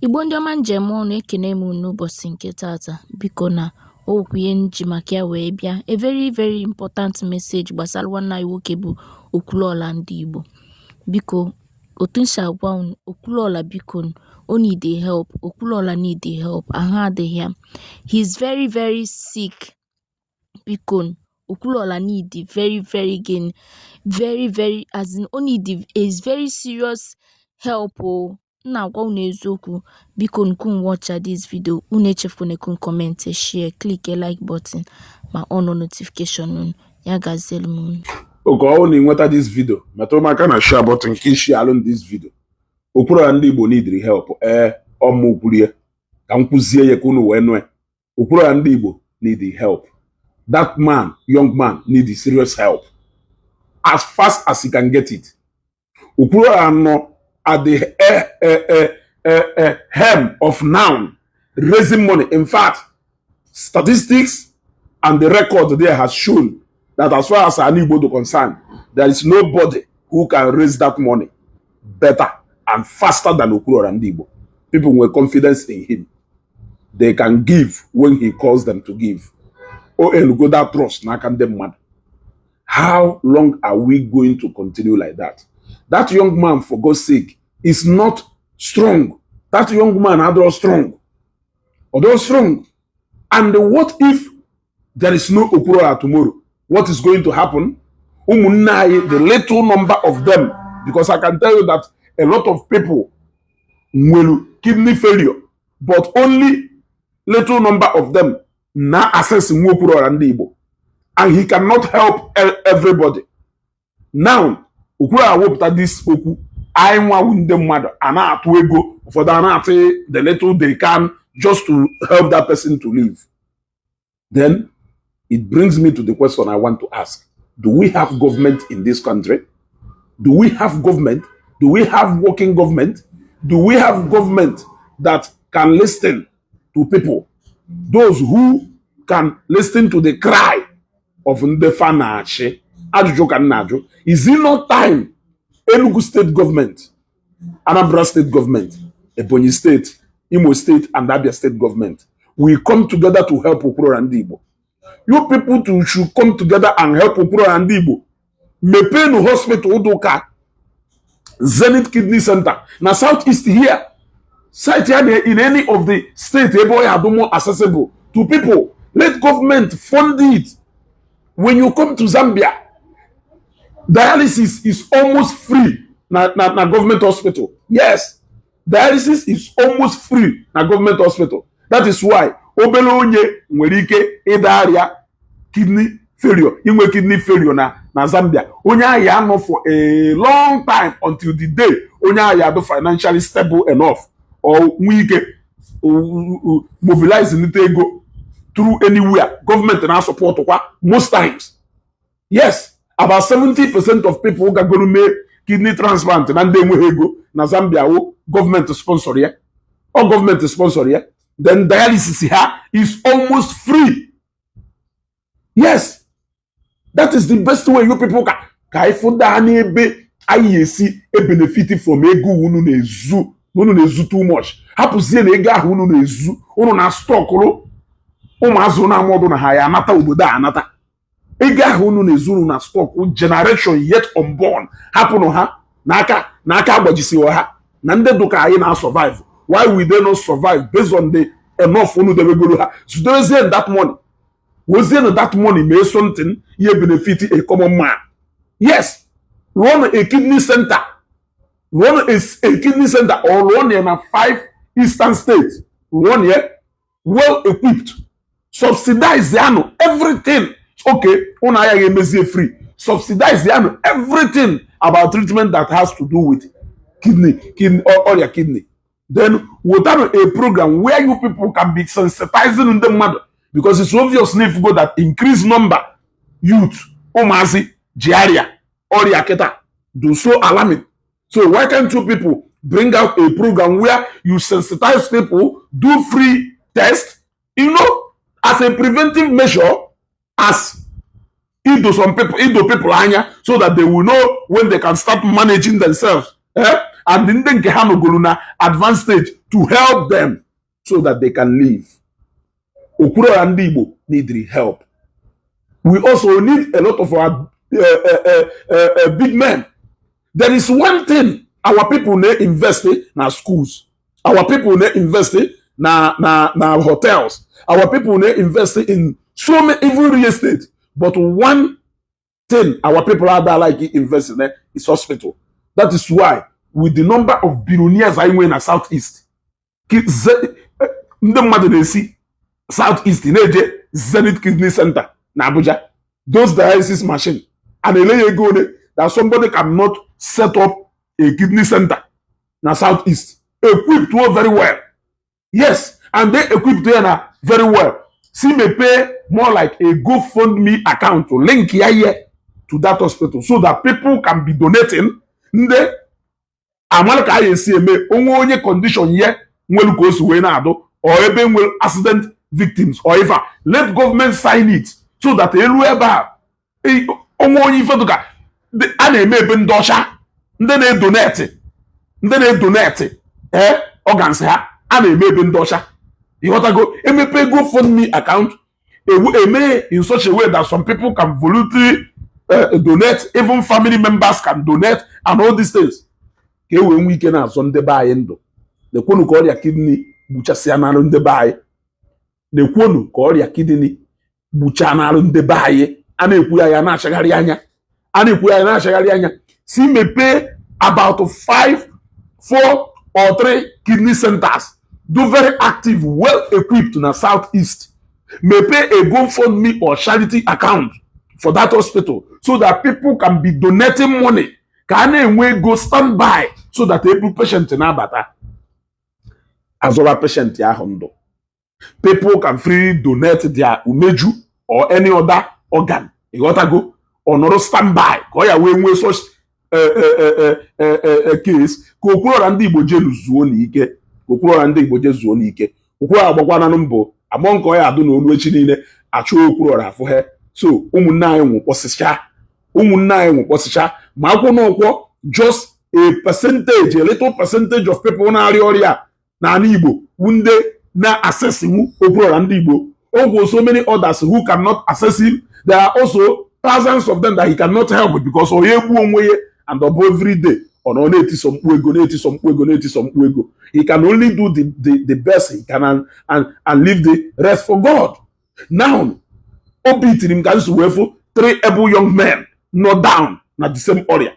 Igbo ndị ọma njem ọnụ ekene m n'ụbọchị nke tata biko na okwu ihe nji maka ya wee bịa a very important message gbasara nwanne anyị nwoke bụ Okwuluola Ndigbo. Biko otu nsi agwa unu Okwuluola biko o need help. Okwuluola need help. Ahụ adịghị ya. He is very sick. Biko Okwuluola need very as in o need is very serious help o. Na-agwa unu eziokwu biko watch this video. Unu echefuna comment, share, click like button ma on notification unu. Ya gazielu m unu. Oge ọ na-enweta this video metụ maka na share button nke share alụ this video. Okwuluola Ndigbo need help. Ọmụ kwurie ka m kwuzie ya ka unu wee nụ. Okwuluola Ndigbo need help. That man, young man, need serious help as fast as he can get it. Okwuluola no at the hem of now raising money. In fact, statistics and the record there has shown that as far as Ndigbo is concerned, there is nobody who can raise that money better and faster than Okwuluola Ndigbo. People with confidence in him. They can give when he calls them to give. Go that trust. How long are we going to continue like that? That young man, for God's sake, is not strong. That young man, although strong. And what if there is no Okwuluola tomorrow? What is going to happen? The little number of them, because I can tell you that a lot of people will kidney failure, but only little number of them now access Okwuluola Ndigbo, and he cannot help everybody. Now, Okwuluola wopụta this okwu I want the mother and to ego for the little they can just to help that person to live. Then it brings me to the question I want to ask. Do we have government in this country? Do we have government? Do we have working government? Do we have government that can listen to people? Those who can listen to the cry of Ndefanache. Is it not time Enugu state government, Anambra state government, Ebonyi state, Imo state, and Abia state government will come together to help Okwuluola Ndigbo? You people should come together and help Okwuluola Ndigbo. Mepenu Hospital Udoka, Zenith Kidney Center, na Southeast here. Site here in any of the state, able are more accessible to people. Let government fund it. When you come to Zambia, dialysis is almost free na government hospital. Yes, dialysis is almost free na government hospital. That is why obele onye nwere ike ịda kidney failure, inwe kidney failure na Zambia. Onye aya no for a long time until the day onye aya do financially stable enough or nwe ike mobilize nite ego through anywhere. Government na support kwa most times. Yes. About 70% of people who are going to make kidney transplant and they will go na Zambia government sponsor here or government sponsor here. Then dialysis here is almost free. Yes, that is the best way you people can. Benefit from ego unu nezu too much. Hapuzie na ego ahụ unu nezu unu na stock ụmụazụ na amodu na ha ya anata obodo anata. Ego ahụ unu na-ezuru na stock generation yet unborn happen ha n'aka agbajisi ha na ndị duka anyị na survive. Why we they not survive based on the enough unu debegoro ha? So those that money was that money may something ye benefit a common man. Yes, run a kidney center, run a kidney center or run in a 5 eastern states, run here well equipped, subsidize the everything. Okay, free. Subsidize everything about treatment that has to do with kidney or your kidney. Then we'll have a program where you people can be sensitizing in the mother, because it's obvious if you go that increase number youth, Omazi, Jiaria, or Yaketa, do so alarming. So why can't you people bring out a program where you sensitize people, do free tests, as a preventive measure? As into people anya, so that they will know when they can start managing themselves. and ndị nke ha nọgoro na advanced stage to help them so that they can live. Okwuluola Ndigbo need help. We also need a lot of our big men. There is one thing our people need invest in our schools. Our people need invest in na hotels. Our people need invest in so many, even real estate. But one thing our people are that like invest in is hospital. That is why with the number of billionaires I win in Southeast, ndị mmadụ na-esi Southeast na-eje Zenith Kidney Center na Abuja, those dialysis machine, and ele ego that somebody cannot set up a kidney center na Southeast equipped very well. Yes, and they equipped there very well. See me pay more like a GoFundMe account to link here to that hospital so that people can be donating. Nde amalaka ICMA onye condition ye nwelu ko so we na ado or ebe nwelu accident victims or ever let government sign it so that elu eba onye ifeduka a na-eme ebe ndị ọcha ndị na-donate organs ha a na-eme ebe ndị ọcha. Ịghọtago, emepe GoFundMe account eme in such a way that some people can voluntarily donate, even family members can donate and all these things. Ka enwee nwe ike na-azọ ndị be anyị ndụ. Nekwonu ka ọrịa kidney gbuchasịa n'alụ ndị be anyị. Nekwonu ka ọrịa kidney gbuchaa n'alụ ndị be anyị. A na-ekwu ya na-achagharị anya. Si mepee about 4 or 3 kidney centers, do very active, well equipped in the Southeast. Mepee a GoFundMe or charity account for that hospital so that people can be donating money. Ka na-enwe go stand by so that every patient na-abata azọba patient ahụ ndụ. People can freely donate their umeju or any other organ. Ịghọtago, ọnọrọ stand by ka ọ ya wee nwee such case ka Okwuluola Ndigbo jezuo n'ike. Okwuluola Ndigbo jezuo n'ike. Okwuluola agbakwana mbọ amọ nke ọ ya adụ n'olu echi niile achụ Okwuluola afụ he. So ụmụnne anyị nwụkpọsịcha ma akwụ n'ụkwọ just a percentage, a little percentage of people na-arịa ọrịa n'ala Igbo wunde na-access him Okwuluola Ndigbo. There so many others who cannot access him. There are also thousands of them that he cannot help because and every day on some ego. He can only do the best he can and leave the rest for God. Now, obitirim can 3 able young men not down na the same area.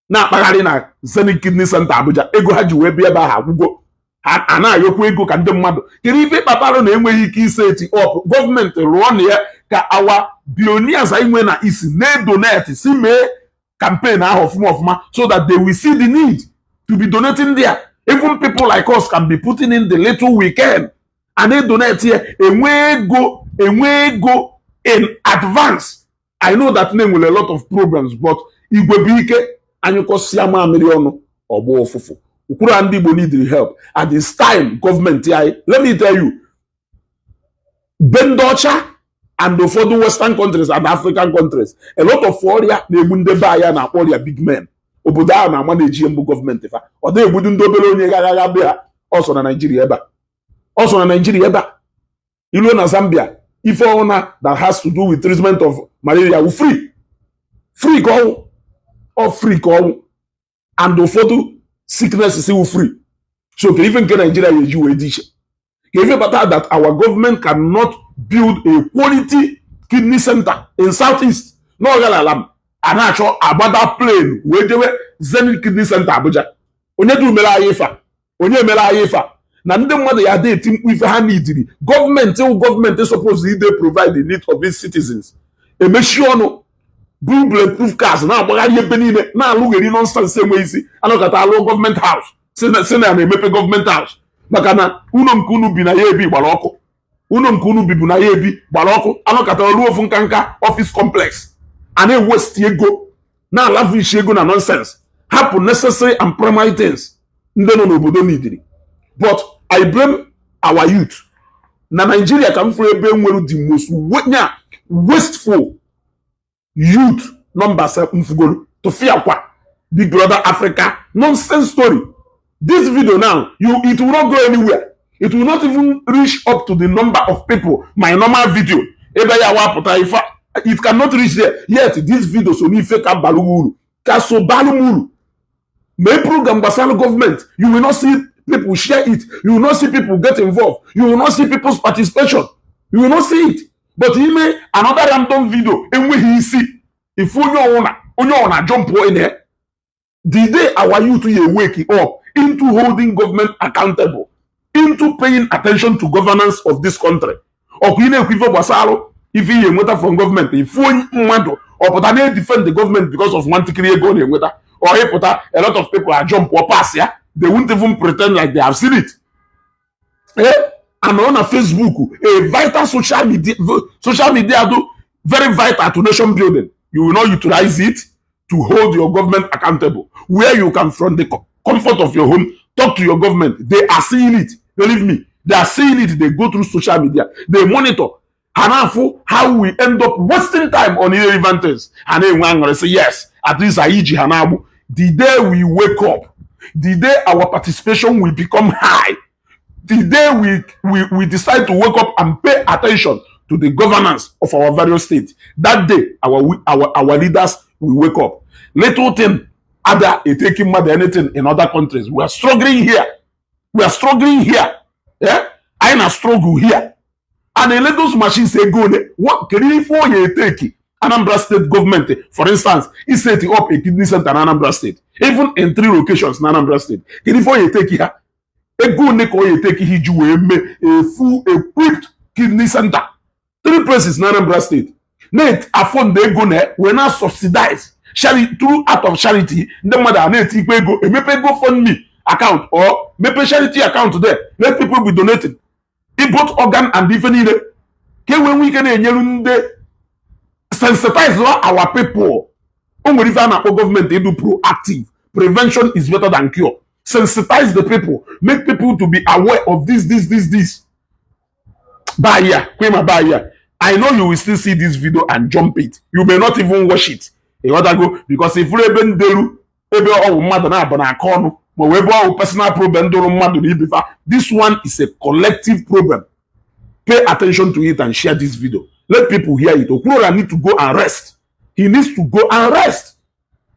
Na kpagharị na Zenith Kidney Center Abuja ego ha ji wee bịa ebe ahụ akwụkwọ ha na-ayọkwa ego ka ndị mmadụ kiri ife kpatara na enweghị ike iseti up gọọmenti rụọ na ya ka awa billionaires anyị nwe na isi na-donate si mee campaign ahụ ọfụma so that they will see the need to be donating there. Even people like us can be putting in the little we can and they donate here enwe ego in advance. I know that name will a lot of problems, but igwe bụ ike anyụkọsịa mamịrị ọnụ ọgbọ ụfụfụ. Okwuluola Ndigbo need help at this time. Government let me tell you, Bendocha and ụfọdụ Western countries and African countries, a lot of ọrịa na-egbu ndị be anyị na-akpọ ọrịa big men. Obodo ahụ na-ama na-eji mbụ gọọmenti fa ọ na-egbudu ndị obere onye gagagha be ha. Ọsọ na Nigeria ebe a iluo na Zambia ife ọna that has to do with treatment of malaria free ka ọnwụ and ụfọdụ sickness wu free. So ka ife nke Nigeria eji wee dị iche ka ife bata that our government cannot build a quality kidney center in Southeast n'ọgala ala a na-achọ agbada plane wee jewe Zenith Kidney Center Abuja. Onye mere anyị ife na ndị mmadụ ya dị eti mkpu ife ha nidiri gọọmenti suppose ide provide the need of its citizens. Emechi ọnụ bulletproof cars na-agbagharị ebe niile na-alụgheri nonsense enwe isi anọkọta alụ gọọmenti haus si na na-emepe gọọmenti haus maka na ụlọ nke unu bi na ya ebi gbara ọkụ. Ụlọ nke unu bibu na ya ebi gbara ọkụ anọkọta ọrụ ofu nkanka office complex a na-ewesti ego na-alavish ego na nonsense hapụ necessary and primary things ndị nọ n'obodo nidiri. But I blame our youth. Na Nigeria ka m furu ebe nwere the most wasteful youth numbers mfugolu to fear kwa Big Brother Africa, nonsense story. This video now, it will not go anywhere. It will not even reach up to the number of people my normal video. It cannot reach there. Yet this video so ni fake balumuru. Kaso balumuru. May program basalo government. You will not see people share it. You will not see people get involved. You will not see people's participation. You will not see it. But he made another random video and when he see if you wanna jump in there. The day our youth are waking up into holding government accountable, into paying attention to governance of this country. Or if he is from government, if or defend the government because of one to create gun or a lot of people are jump or pass, yeah, they won't even pretend like they have seen it. Eh? And on a Facebook, a vital social media do very vital to nation building. You will not utilize it to hold your government accountable. Where you can, from the comfort of your home, talk to your government. They are seeing it. Believe me, they are seeing it. They go through social media. They monitor. How we end up wasting time on irrelevant things. And then one will say, yes, at least Aiji Hanabu. The day we wake up, the day our participation will become high, the day we decide to wake up and pay attention to the governance of our various states, that day our leaders will wake up. Little thing other a taking more than anything in other countries. We are struggling here. We are struggling here. Yeah, I na struggle here. And then let those machines say go there. What can you for you take? Anambra State government, for instance, is setting up a kidney center in Anambra State, even in 3 locations in Anambra State. Can you for you take here? A good neko you take a full equipped kidney center. 3 places in Anambra State. Net afford they go there, we now subsidize. Charity through out of charity, the mother net go a mepe go fund me account or mepe charity account there. Let people be donating. It both organ and different. When we can sensitize our people. Our government they do proactive. Prevention is better than cure. Sensitize the people. Make people to be aware of this. Buyer. I know you will still see this video and jump it. You may not even watch it. Because if you even do, personal problem, this one is a collective problem. Pay attention to it and share this video. Let people hear it. Okwuluola need to go and rest. He needs to go and rest.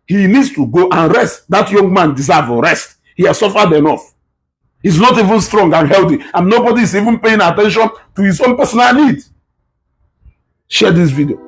He needs to go and rest. That young man deserves a rest. He has suffered enough. He's not even strong and healthy. And nobody is even paying attention to his own personal needs. Share this video.